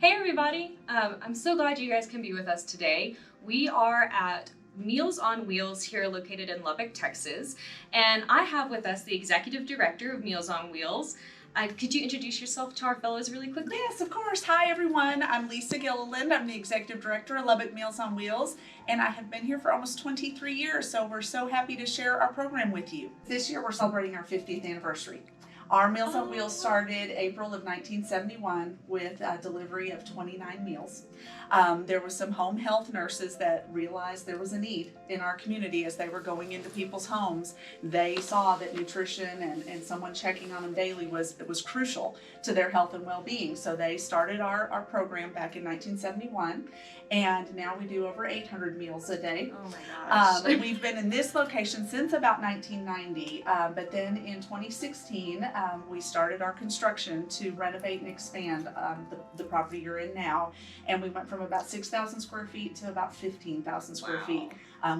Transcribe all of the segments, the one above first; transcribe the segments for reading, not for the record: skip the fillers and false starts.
Hey everybody! I'm so glad you guys can be with us today. We are at Meals on Wheels here located in Lubbock, Texas, and I have with us the Executive Director of Meals on Wheels. Could you introduce yourself to our fellows really quickly? Yes, of course. Hi everyone, I'm Lisa Gilliland. I'm the Executive Director of Lubbock Meals on Wheels, and I have been here for almost 23 years, so we're so happy to share our program with you. This year we're celebrating our 50th anniversary. Our Meals on Wheels started April of 1971 with a delivery of 29 meals. There was some home health nurses that realized there was a need in our community as they were going into people's homes. They saw that nutrition and someone checking on them daily was crucial to their health and well-being. So they started our program back in 1971, and now we do over 800 meals a day. Oh my gosh. We've been in this location since about 1990, but then in 2016, we started our construction to renovate and expand the property you're in now, and we went from about 6,000 square feet to about 15,000 square feet.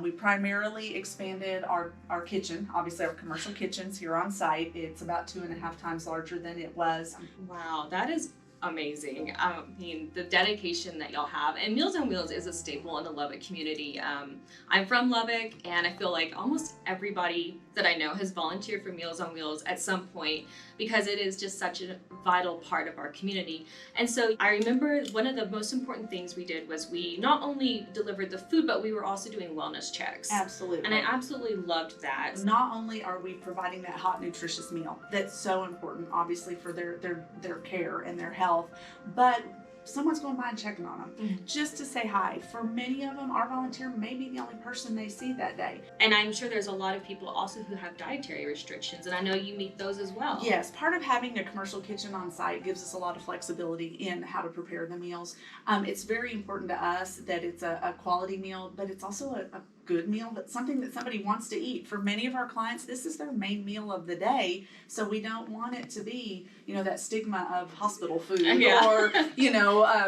We primarily expanded our kitchen, obviously our commercial kitchens here on site. It's about 2.5 times larger than it was. Wow, that is amazing. I mean, the dedication that y'all have, and Meals on Wheels is a staple in the Lubbock community. I'm from Lubbock, and I feel like almost everybody that I know has volunteered for Meals on Wheels at some point because it is just such a vital part of our community. And so I remember one of the most important things we did was we not only delivered the food, but we were also doing wellness checks. Absolutely. And I absolutely loved that. Not only are we providing that hot, nutritious meal that's so important, obviously, for their care and their health, but someone's going by and checking on them just to say hi. For many of them, our volunteer may be the only person they see that day. And I'm sure there's a lot of people also who have dietary restrictions, and I know you meet those as well. Yes, part of having a commercial kitchen on site gives us a lot of flexibility in how to prepare the meals. It's very important to us that it's a quality meal, but it's also a good meal, but something that somebody wants to eat. For many of our clients, this is their main meal of the day, so we don't want it to be, that stigma of hospital food or,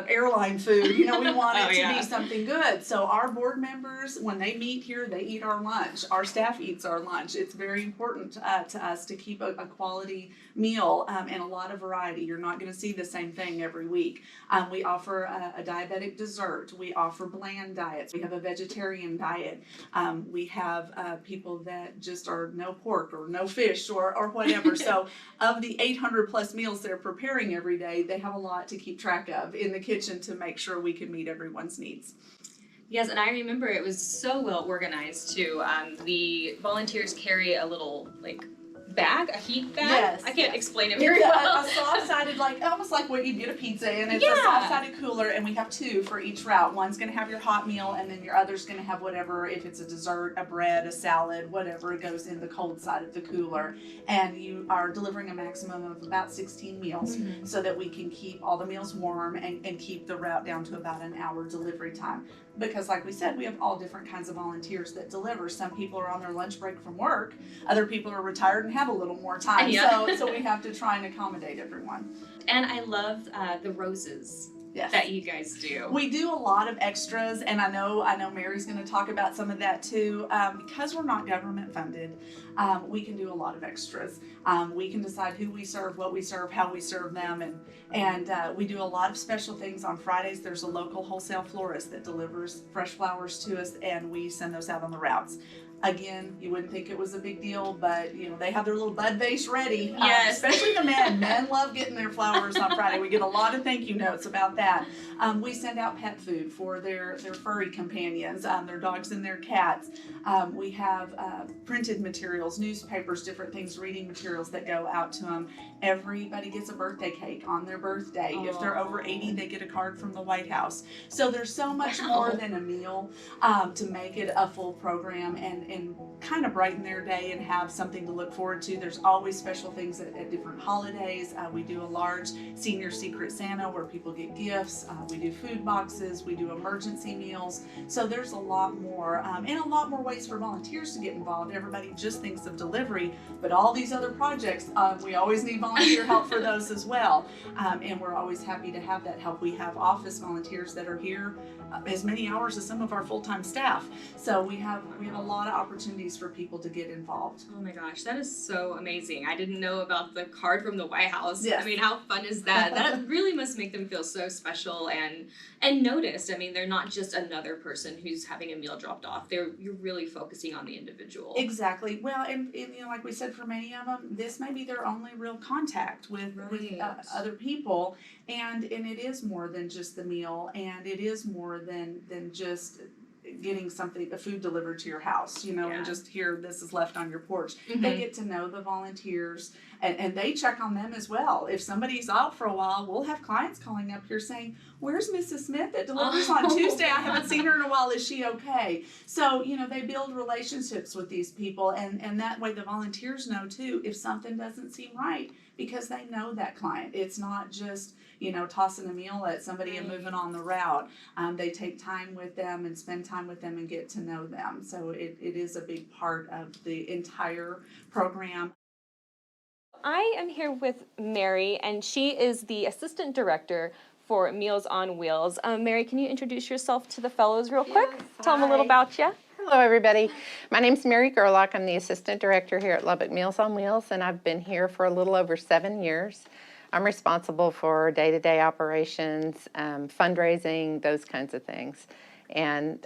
airline food. We want it to be something good. So our board members, when they meet here, they eat our lunch. Our staff eats our lunch. It's very important to us to keep a quality meal and a lot of variety. You're not going to see the same thing every week. We offer a diabetic dessert. We offer bland diets. We have a vegetarian diet. We have people that just are no pork or no fish or whatever. So of the 800 plus meals they're preparing every day, they have a lot to keep track of in the kitchen to make sure we can meet everyone's needs. Yes, and I remember it was so well organized too. The volunteers carry a little bag, a heat bag. Yes, I can't explain it very well. A soft-sided, almost like what you get a pizza in. It's a soft-sided cooler, and we have two for each route. One's going to have your hot meal, and then your other's going to have whatever, if it's a dessert, a bread, a salad, whatever goes in the cold side of the cooler. And you are delivering a maximum of about 16 meals so that we can keep all the meals warm and keep the route down to about an hour delivery time. Because like we said, we have all different kinds of volunteers that deliver. Some people are on their lunch break from work. Other people are retired and have a little more time. So we have to try and accommodate everyone. And I love the roses. Yes. That you guys do. We do a lot of extras, and I know Mary's going to talk about some of that too. Because we're not government funded, we can do a lot of extras. We can decide who we serve, what we serve, how we serve them, and we do a lot of special things. On Fridays, there's a local wholesale florist that delivers fresh flowers to us, and we send those out on the routes. Again, you wouldn't think it was a big deal, but they have their little bud vase ready. Yes. Especially the men. Men love getting their flowers on Friday. We get a lot of thank you notes about that. We send out pet food for their furry companions, their dogs and their cats. We have printed materials, newspapers, different things, reading materials that go out to them. Everybody gets a birthday cake on their birthday. If they're over 80, they get a card from the White House. So there's so much more than a meal to make it a full program and kind of brighten their day and have something to look forward to. There's always special things at different holidays. We do a large senior secret Santa where people get gifts. We do food boxes. We do emergency meals. So there's a lot more and a lot more ways for volunteers to get involved. Everybody just thinks of delivery, but all these other projects, we always need volunteer help for those as well. And we're always happy to have that help. We have office volunteers that are here as many hours as some of our full-time staff. So we have a lot of opportunities for people to get involved. Oh my gosh, that is so amazing. I didn't know about the card from the White House. Yes. I mean, how fun is that? That really must make them feel so special and noticed. I mean, they're not just another person who's having a meal dropped off. You're really focusing on the individual. Exactly. Well, and like we said, for many of them, this may be their only real contact with other people, and it is more than just the meal, and it is more than just getting a food delivered to your house, and just here, this is left on your porch. Mm-hmm. They get to know the volunteers, and they check on them as well. If somebody's out for a while, we'll have clients calling up here saying, "Where's Mrs. Smith that delivers on Tuesday? I haven't seen her in a while. Is she okay?" So, they build relationships with these people, and that way the volunteers know too if something doesn't seem right, because they know that client. It's not just tossing a meal at somebody and moving on the route. They take time with them and spend time with them and get to know them. So it is a big part of the entire program. I am here with Mary, and she is the Assistant Director for Meals on Wheels. Mary, can you introduce yourself to the fellows real quick? Yes, Tell them a little about you. Hello, everybody. My name's Mary Gerlock. I'm the Assistant Director here at Lubbock Meals on Wheels, and I've been here for a little over 7 years. I'm responsible for day-to-day operations, fundraising, those kinds of things. And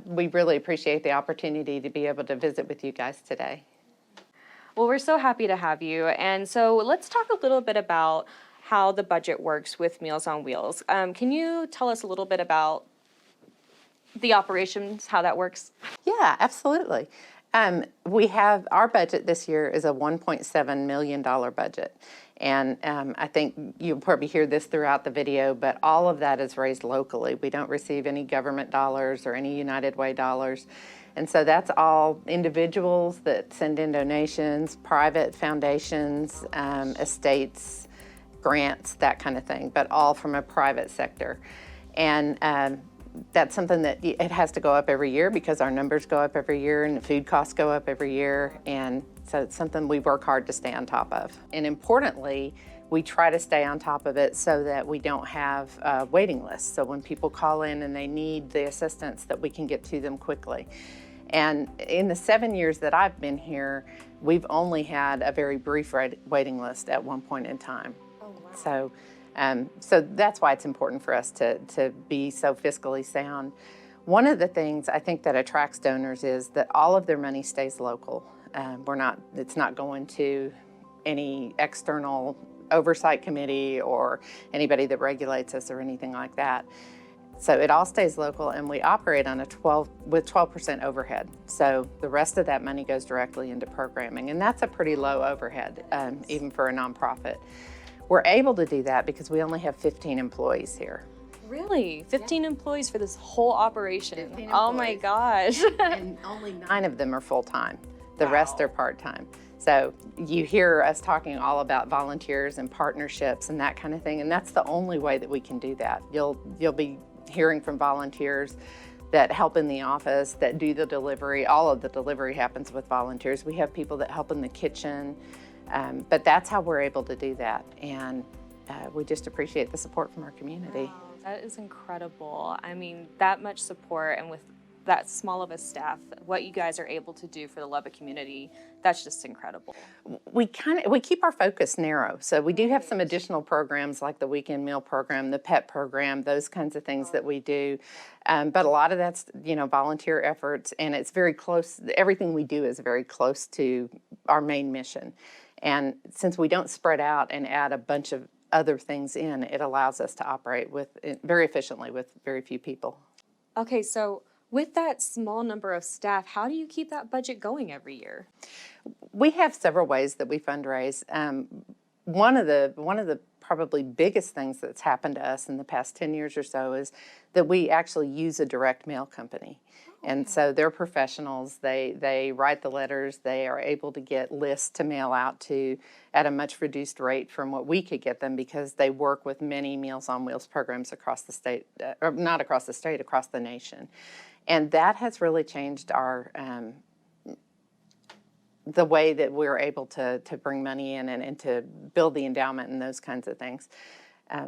we really appreciate the opportunity to be able to visit with you guys today. Well, we're so happy to have you. And so let's talk a little bit about how the budget works with Meals on Wheels. Can you tell us a little bit about the operations, how that works? Yeah, absolutely. We have, our budget this year is a $1.7 million budget. And I think you'll probably hear this throughout the video, but all of that is raised locally. We don't receive any government dollars or any United Way dollars. And so that's all individuals that send in donations, private foundations, estates, grants, that kind of thing, but all from a private sector. And that's something that it has to go up every year because our numbers go up every year and the food costs go up every year. And so it's something we work hard to stay on top of. And importantly, we try to stay on top of it so that we don't have waiting lists. So when people call in and they need the assistance, that we can get to them quickly. And in the 7 years that I've been here, we've only had a very brief waiting list at one point in time. Oh, wow. So that's why it's important for us to be so fiscally sound. One of the things I think that attracts donors is that all of their money stays local. It's not going to any external oversight committee or anybody that regulates us or anything like that. So it all stays local, and we operate on with 12% overhead. So the rest of that money goes directly into programming, and that's a pretty low overhead, even for a nonprofit. We're able to do that because we only have 15 employees here. Really? 15 employees for this whole operation? Oh my gosh. And only 9 of them are full-time. The rest are part-time. So you hear us talking all about volunteers and partnerships and that kind of thing, and that's the only way that we can do that. You'll be hearing from volunteers that help in the office, that do the delivery. All of the delivery happens with volunteers. We have people that help in the kitchen, but that's how we're able to do that. And we just appreciate the support from our community. Wow, that is incredible. I mean, that much support, and with that small of a staff, what you guys are able to do for the Lubbock community, that's just incredible. We keep our focus narrow. So we do have some additional programs like the weekend meal program, the pet program, those kinds of things that we do. But a lot of that's, volunteer efforts, and it's very close. Everything we do is very close to our main mission. And since we don't spread out and add a bunch of other things in, it allows us to operate very efficiently with very few people. Okay, so with that small number of staff, how do you keep that budget going every year? We have several ways that we fundraise. One of the probably biggest things that's happened to us in the past 10 years or so is that we actually use a direct mail company. And so they're professionals. They write the letters. They are able to get lists to mail out to at a much reduced rate from what we could get them, because they work with many Meals on Wheels programs across the state, or not across the state, across the nation. And that has really changed the way that we're able to bring money in and to build the endowment and those kinds of things.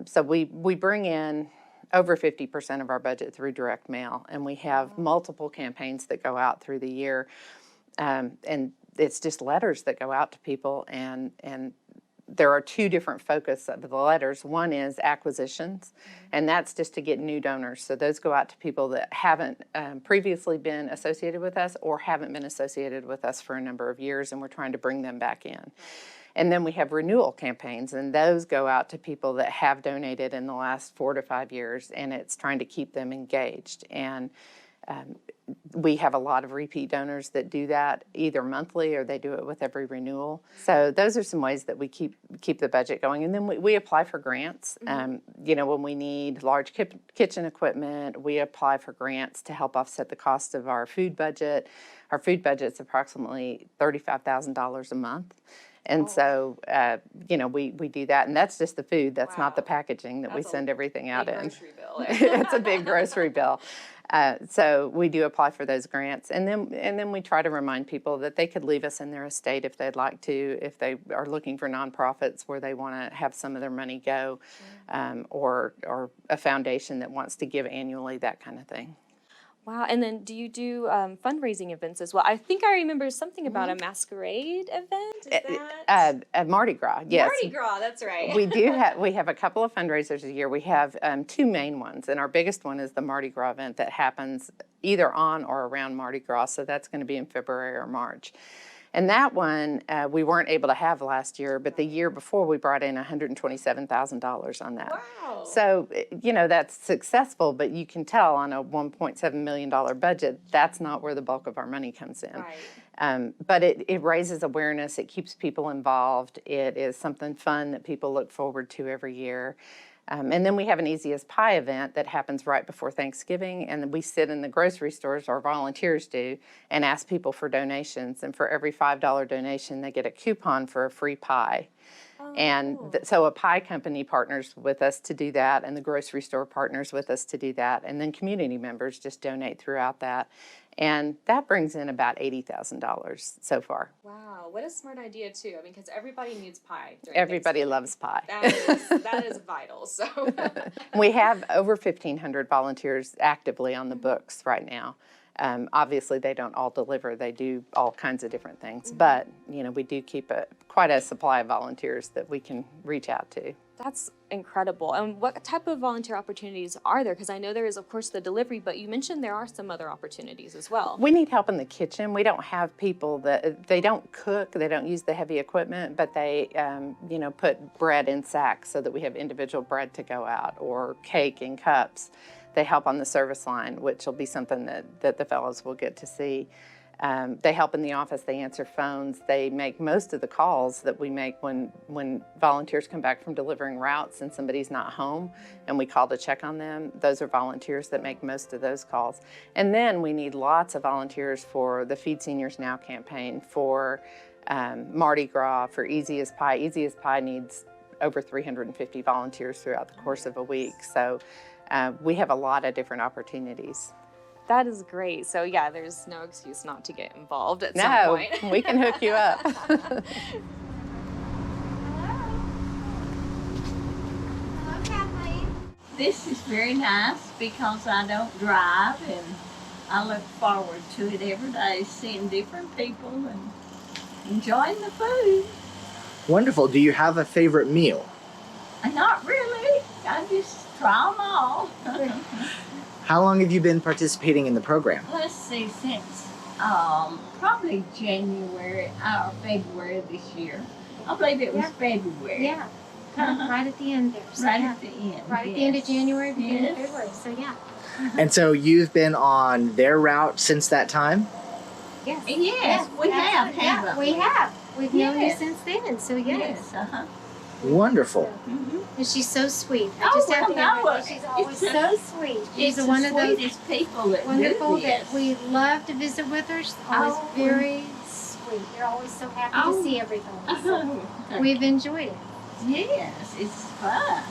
So we bring in over 50% of our budget through direct mail, and we have multiple campaigns that go out through the year, and it's just letters that go out to people, and there are two different focus of the letters. One is acquisitions, and that's just to get new donors. So those go out to people that haven't previously been associated with us or haven't been associated with us for a number of years, and we're trying to bring them back in. And then we have renewal campaigns, and those go out to people that have donated in the last 4 to 5 years, and it's trying to keep them engaged. And we have a lot of repeat donors that do that either monthly or they do it with every renewal. So those are some ways that we keep the budget going. And then we apply for grants. You know, when we need large kitchen equipment, we apply for grants to help offset the cost of our food budget. Our food budget's approximately $35,000 a month. And so, you know, we do that, and that's just the food. That's not the packaging that we send everything out in. Grocery bill. It's a big grocery bill. So we do apply for those grants, and then we try to remind people that they could leave us in their estate if they'd like to, if they are looking for nonprofits where they want to have some of their money go, or a foundation that wants to give annually, that kind of thing. Wow, and then do you do fundraising events as well? I think I remember something about a masquerade event. Is that? Mardi Gras, yes. Mardi Gras, that's right. We have a couple of fundraisers a year. We have two main ones, and our biggest one is the Mardi Gras event that happens either on or around Mardi Gras, so that's going to be in February or March. And that one we weren't able to have last year, but the year before we brought in $127,000 on that. Wow. So, you know, that's successful, but you can tell on a $1.7 million budget, that's not where the bulk of our money comes in. Right. But it raises awareness, it keeps people involved, it is something fun that people look forward to every year. And then we have an Easy as Pie event that happens right before Thanksgiving, and we sit in the grocery stores, our volunteers do, and ask people for donations. And for every $5 donation, they get a coupon for a free pie. Oh, And cool. so a pie company partners with us to do that, and the grocery store partners with us to do that, and then community members just donate throughout that. And that brings in about $80,000 so far. Wow, what a smart idea too. I mean, because everybody needs pie. during Everybody loves pie. That is vital. So We have over 1,500 volunteers actively on the books right now. Obviously, they don't all deliver. They do all kinds of different things. But, you know, we do keep quite a supply of volunteers that we can reach out to. that's incredible. And what type of volunteer opportunities are there? Because I know there is, of course, the delivery, but you mentioned there are some other opportunities as well. We need help in the kitchen. We don't have people they don't cook, they don't use the heavy equipment, but they, you know, put bread in sacks so that we have individual bread to go out, or cake in cups. They help on the service line, which will be something that the fellows will get to see. They help in the office, they answer phones, they make most of the calls that we make when volunteers come back from delivering routes and somebody's not home and we call to check on them. Those are volunteers that make most of those calls. And then we need lots of volunteers for the Feed Seniors Now campaign, for Mardi Gras, for Easy as Pie. Easy as Pie needs over 350 volunteers throughout the course of a week. So we have a lot of different opportunities. That is great. So yeah, there's no excuse not to get involved at some point. No, we can hook you up. Hello, Kathleen. This is very nice because I don't drive, and I look forward to it every day, seeing different people and enjoying the food. Wonderful. Do you have a favorite meal? And not really. I just try them all. How long have you been participating in the program? Let's see, since probably January or February this year. I believe it was February. Yeah, right at the end there. So Right yeah. at the end. Right at the end of January, beginning of Yes. February. So yeah. And so you've been on their route since that time? Yes. Yes, we have, yeah, haven't we we? have. We've known you Yes. since then. So yes. Yes, uh-huh. Wonderful. And she's so sweet. I Oh, just have to well, no, admit, she's always it's so sweet. She's It's one the of those sweetest people that wonderful do that this. we love to visit with her. She's always Oh. very sweet. You're always so happy Oh. to see everything. So Uh-huh. we've enjoyed it. Yes, it's fun.